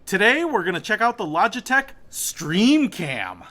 Today we're going to check out the Logitech StreamCam.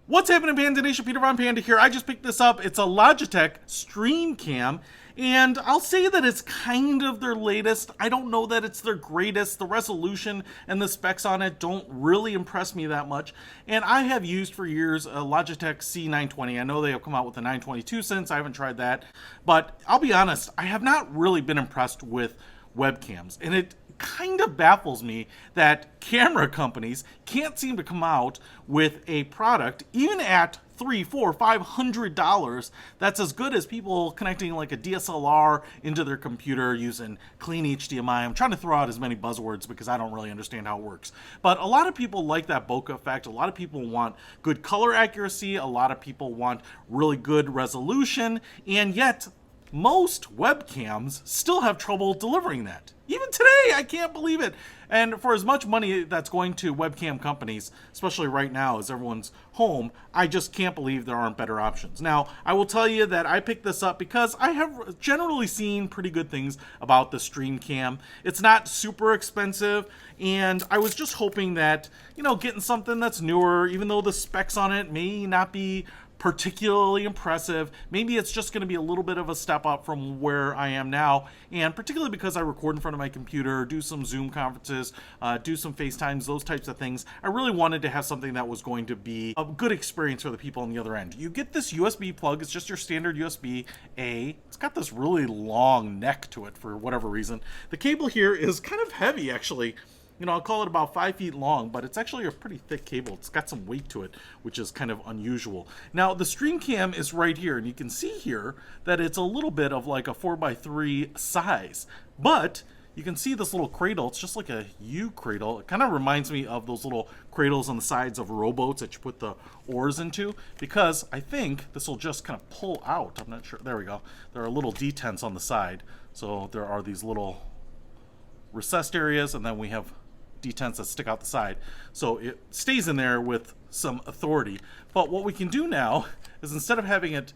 What's happening, Panda Nation? Peter Von Panda here. I just picked this up. It's a Logitech StreamCam, and I'll say that it's kind of their latest. I don't know that it's their greatest. The resolution and the specs on it don't really impress me that much, and I have used for years a Logitech C920. I know they have come out with a 922 since. I haven't tried that, but I'll be honest, I have not really been impressed with webcams, and it kind of baffles me that camera companies can't seem to come out with a product even at $300, $400, $500 that's as good as people connecting like a DSLR into their computer using clean HDMI. I'm trying to throw out as many buzzwords because I don't really understand how it works, but a lot of people like that bokeh effect. A lot of people want good color accuracy. A lot of people want really good resolution, and yet most webcams still have trouble delivering that. Even today, I can't believe it. And for as much money that's going to webcam companies, especially right now as everyone's home, I just can't believe there aren't better options. Now, I will tell you that I picked this up because I have generally seen pretty good things about the StreamCam. It's not super expensive, and I was just hoping that, getting something that's newer, even though the specs on it may not be particularly impressive. Maybe it's just going to be a little bit of a step up from where I am now, and particularly because I record in front of my computer, do some Zoom conferences, do some FaceTimes, those types of things. I really wanted to have something that was going to be a good experience for the people on the other end. You get this USB plug. It's just your standard USB-A. It's got this really long neck to it for whatever reason. The cable here is kind of heavy, actually. I'll call it about 5 feet long, but it's actually a pretty thick cable. It's got some weight to it, which is kind of unusual. Now, the StreamCam is right here, and you can see here that it's a little bit of like a 4x3 size, but you can see this little cradle. It's just like a U cradle. It kind of reminds me of those little cradles on the sides of rowboats that you put the oars into, because I think this will just kind of pull out. I'm not sure. There we go. There are little detents on the side. So there are these little recessed areas, and then we have detents that stick out the side, so it stays in there with some authority. But what we can do now is, instead of having it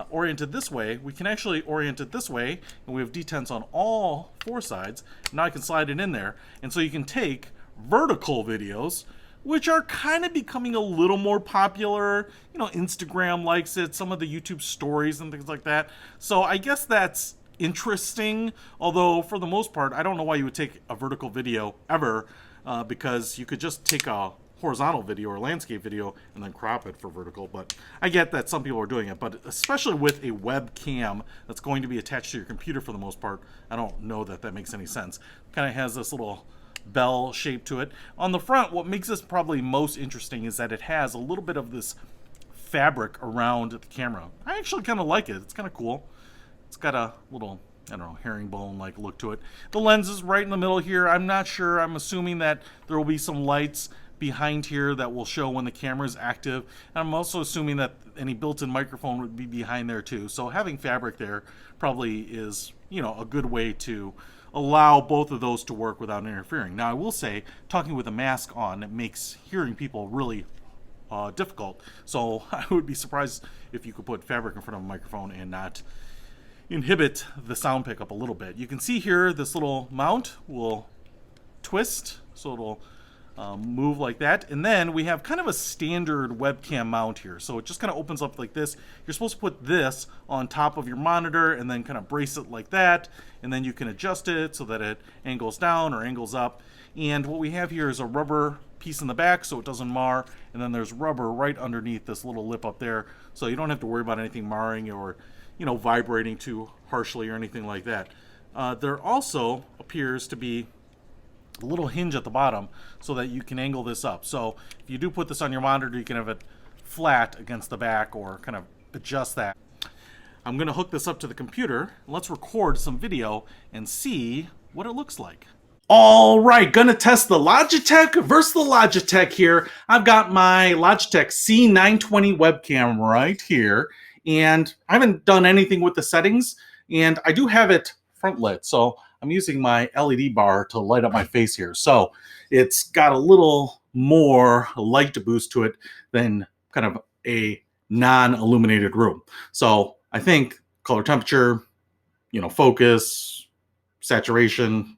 oriented this way, we can actually orient it this way, and we have detents on all four sides. Now I can slide it in there, and so you can take vertical videos, which are kind of becoming a little more popular. Instagram likes it, some of the YouTube stories and things like that. So I guess that's interesting, although for the most part I don't know why you would take a vertical video ever, because you could just take a horizontal video or landscape video and then crop it for vertical. But I get that some people are doing it, but especially with a webcam that's going to be attached to your computer for the most part, I don't know that that makes any sense. Kind of has this little bell shape to it. On the front, what makes this probably most interesting is that it has a little bit of this fabric around the camera. I actually kind of like it. It's kind of cool. It's got a little, I don't know, herringbone-like look to it. The lens is right in the middle here. I'm not sure. I'm assuming that there will be some lights behind here that will show when the camera is active. And I'm also assuming that any built-in microphone would be behind there too. So having fabric there probably is, a good way to allow both of those to work without interfering. Now, I will say, talking with a mask on, it makes hearing people really difficult. So I would be surprised if you could put fabric in front of a microphone and not inhibit the sound pickup a little bit. You can see here this little mount will twist, so it'll move like that. And then we have kind of a standard webcam mount here. So it just kind of opens up like this. You're supposed to put this on top of your monitor and then kind of brace it like that. And then you can adjust it so that it angles down or angles up. And what we have here is a rubber piece in the back so it doesn't mar. And then there's rubber right underneath this little lip up there. So you don't have to worry about anything marring or vibrating too harshly or anything like that. There also appears to be a little hinge at the bottom so that you can angle this up. So if you do put this on your monitor, you can have it flat against the back or kind of adjust that. I'm going to hook this up to the computer. Let's record some video and see what it looks like. All right, gonna test the Logitech versus the Logitech here. I've got my Logitech C920 webcam right here, and I haven't done anything with the settings, and I do have it front lit, so I'm using my LED bar to light up my face here. So it's got a little more light boost to it than kind of a non-illuminated room. So I think color temperature, focus, saturation,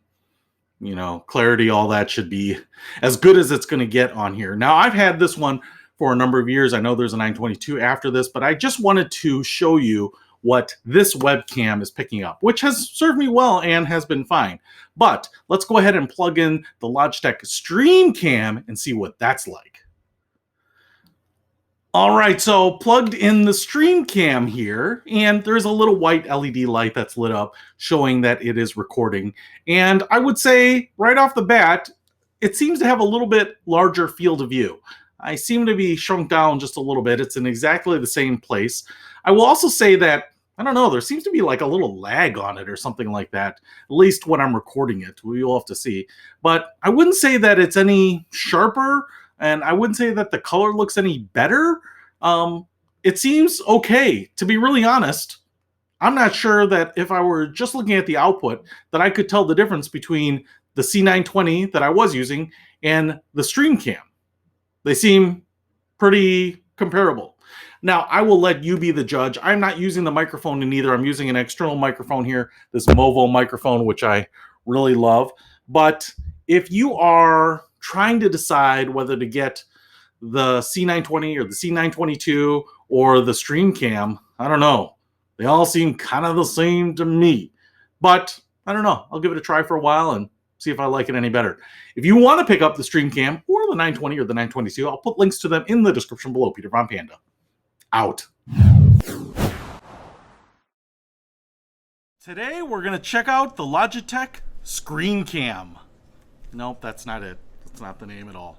you know, clarity, all that should be as good as it's going to get on here. Now, I've had this one for a number of years. I know there's a 922 after this, but I just wanted to show you what this webcam is picking up, which has served me well and has been fine. But let's go ahead and plug in the Logitech StreamCam and see what that's like. All right, so plugged in the StreamCam here, and there's a little white LED light that's lit up showing that it is recording. And I would say right off the bat, it seems to have a little bit larger field of view. I seem to be shrunk down just a little bit. It's in exactly the same place. I will also say that, I don't know, there seems to be like a little lag on it or something like that, at least when I'm recording it. We'll have to see. But I wouldn't say that it's any sharper, and I wouldn't say that the color looks any better. It seems okay. To be really honest, I'm not sure that if I were just looking at the output that I could tell the difference between the C920 that I was using and the StreamCam. They seem pretty comparable. Now, I will let you be the judge. I'm not using the microphone in either. I'm using an external microphone here, this Movo microphone, which I really love. But if you are trying to decide whether to get the C920 or the C922 or the StreamCam, I don't know. They all seem kind of the same to me. But I don't know. I'll give it a try for a while and see if I like it any better. If you want to pick up the StreamCam or the 920 or the 922, I'll put links to them in the description below. Peter Von Panda, out. Today we're going to check out the Logitech StreamCam. Nope, that's not it. That's not the name at all.